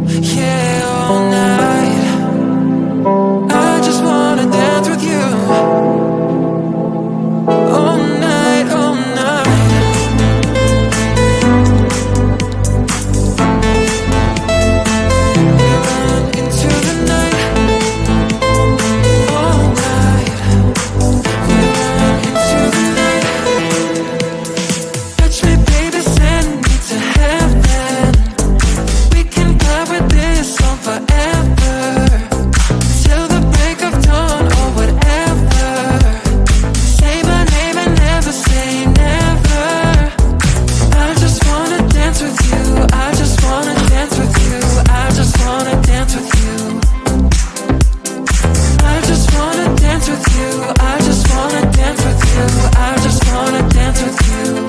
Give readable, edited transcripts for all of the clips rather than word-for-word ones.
yeah, all night. I just wanna dance with you all night, all night. We run into the night all night. We run into the night. Touch me, baby, send me to heaven. We can fly with this song forever, till the break of dawn or whatever. Say my name and never say never. I just wanna dance with you. I just wanna dance with you. I just wanna dance with you. I just wanna dance with you. I just wanna dance with you. I just wanna dance with you.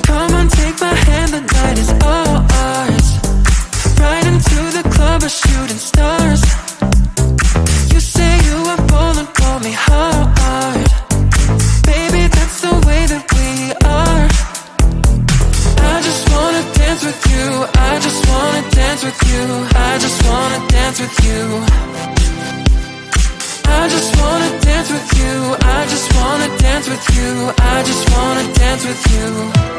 Come on, take my hand, the night is all ours. Right into the club, we're shooting stars. You say you are falling for me hard. Baby, that's the way that we are. I just wanna dance with you. I just wanna dance with you. I just wanna dance with you. I just wanna dance with you. I just wanna dance with you. I just wanna dance with you.